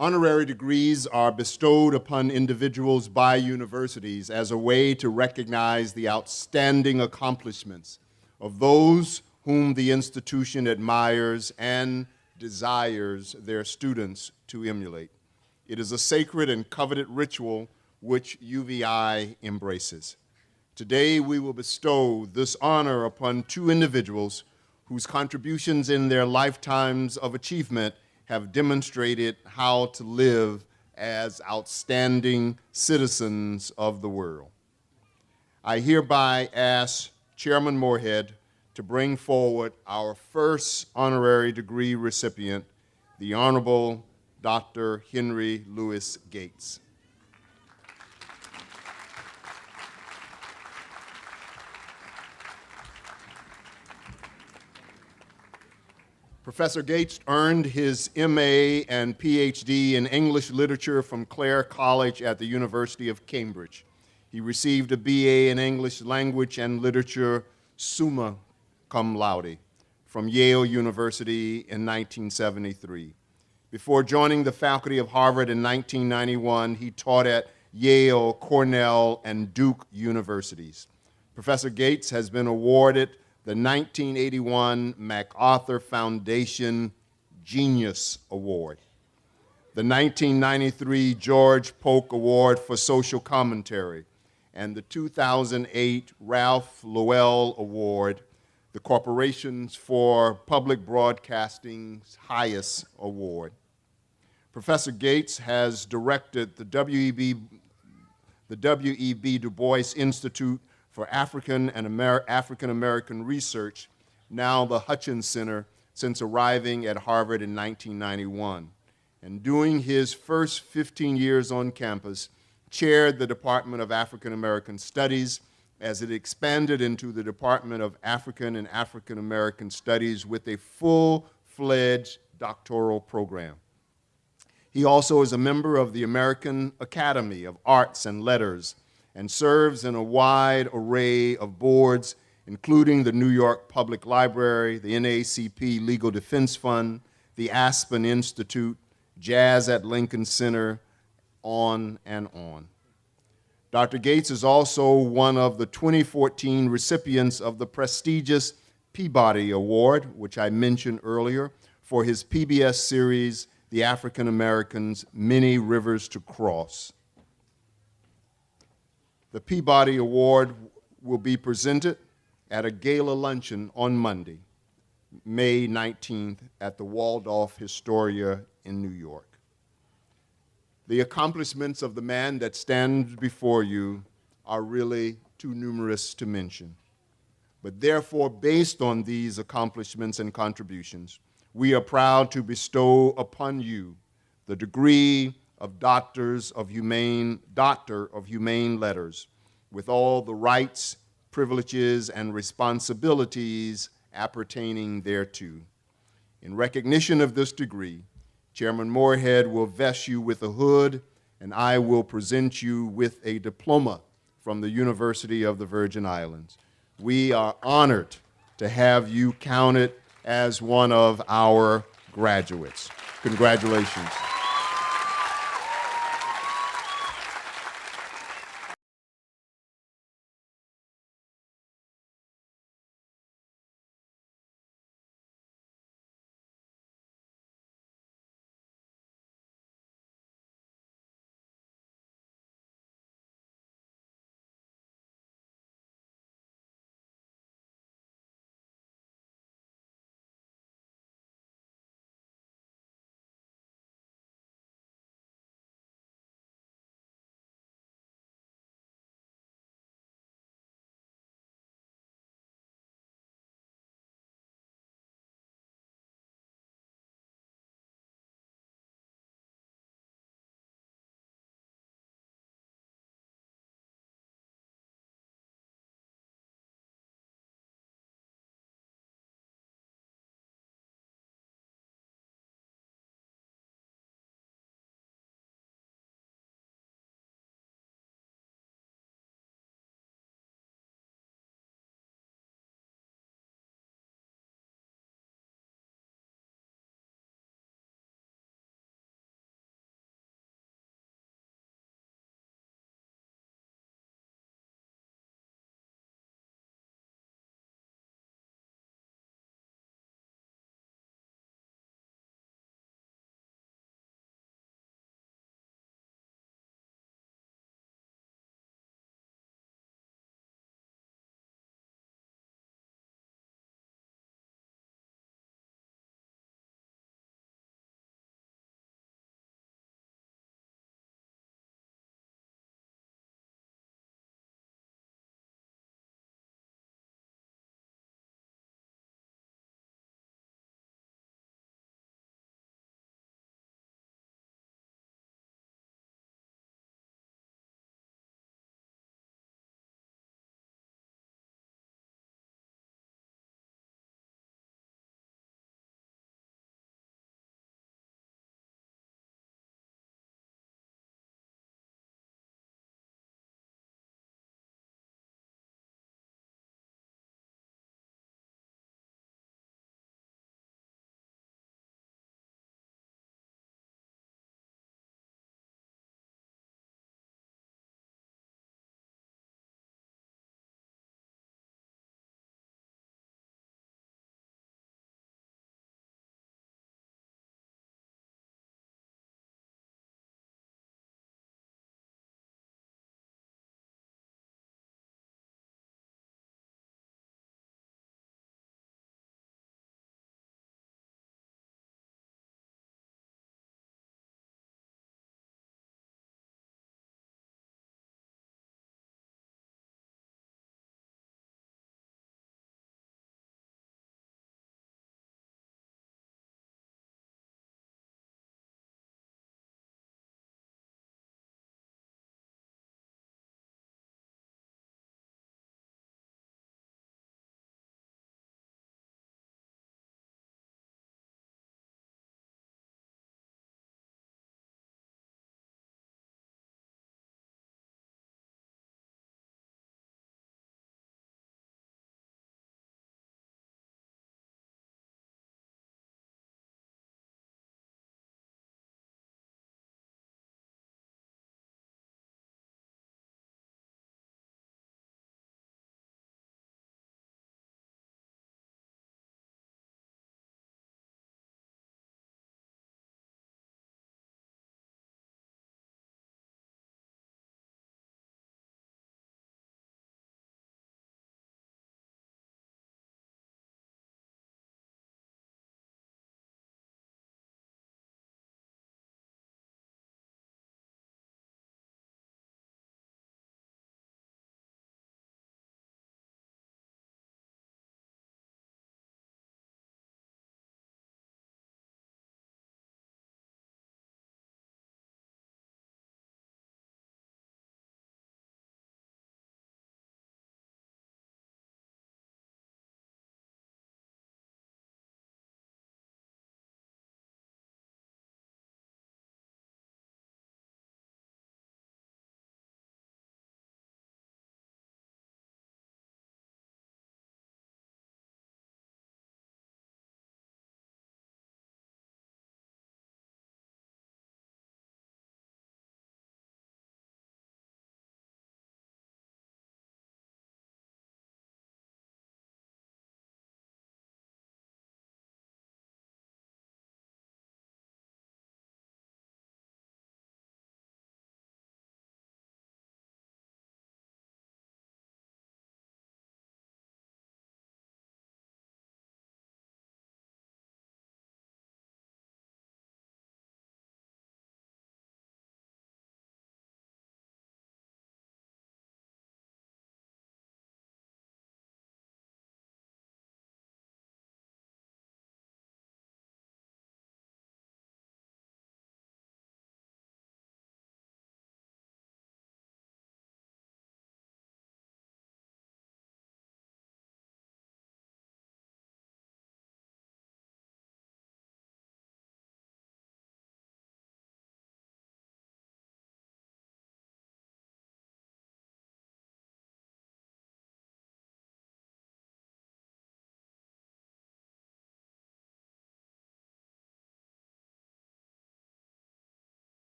Honorary degrees are bestowed upon individuals by universities as a way to recognize the outstanding accomplishments of those whom the institution admires and desires their students to emulate. It is a sacred and coveted ritual which UVI embraces. Today, we will bestow this honor upon two individuals whose contributions in their lifetimes of achievement have demonstrated how to live as outstanding citizens of the world. I hereby ask Chairman Moorhead to bring forward our first honorary degree recipient, the Honorable Dr. Henry Louis Gates. Professor Gates earned his MA and PhD in English literature from Clare College at the University of Cambridge. He received a BA in English language and literature, summa cum laude, from Yale University in 1973. Before joining the faculty of Harvard in 1991, he taught at Yale, Cornell, and Duke universities. Professor Gates has been awarded the 1981 MacArthur Foundation Genius Award, the 1993 George Polk Award for Social Commentary, and the 2008 Ralph Lowell Award, the Corporations for Public Broadcasting's highest award. Professor Gates has directed the W.E.B. Du Bois Institute for African American Research, now the Hutchins Center, since arriving at Harvard in 1991. And during his first 15 years on campus, chaired the Department of African American Studies as it expanded into the Department of African and African American Studies with a full-fledged doctoral program. He also is a member of the American Academy of Arts and Letters and serves in a wide array of boards, including the New York Public Library, the NAACP Legal Defense Fund, the Aspen Institute, Jazz at Lincoln Center, on and on. Dr. Gates is also one of the 2014 recipients of the prestigious Peabody Award, which I mentioned earlier, for his PBS series, The African Americans, Many Rivers to Cross. The Peabody Award will be presented at a gala luncheon on Monday, May 19th, at the Waldorf Astoria in New York. The accomplishments of the man that stands before you are really too numerous to mention. But therefore, based on these accomplishments and contributions, we are proud to bestow upon you the degree of Doctor of Humane Letters, with all the rights, privileges, and responsibilities appertaining thereto. In recognition of this degree, Chairman Moorhead will vest you with a hood, and I will present you with a diploma from the University of the Virgin Islands. We are honored to have you counted as one of our graduates. Congratulations.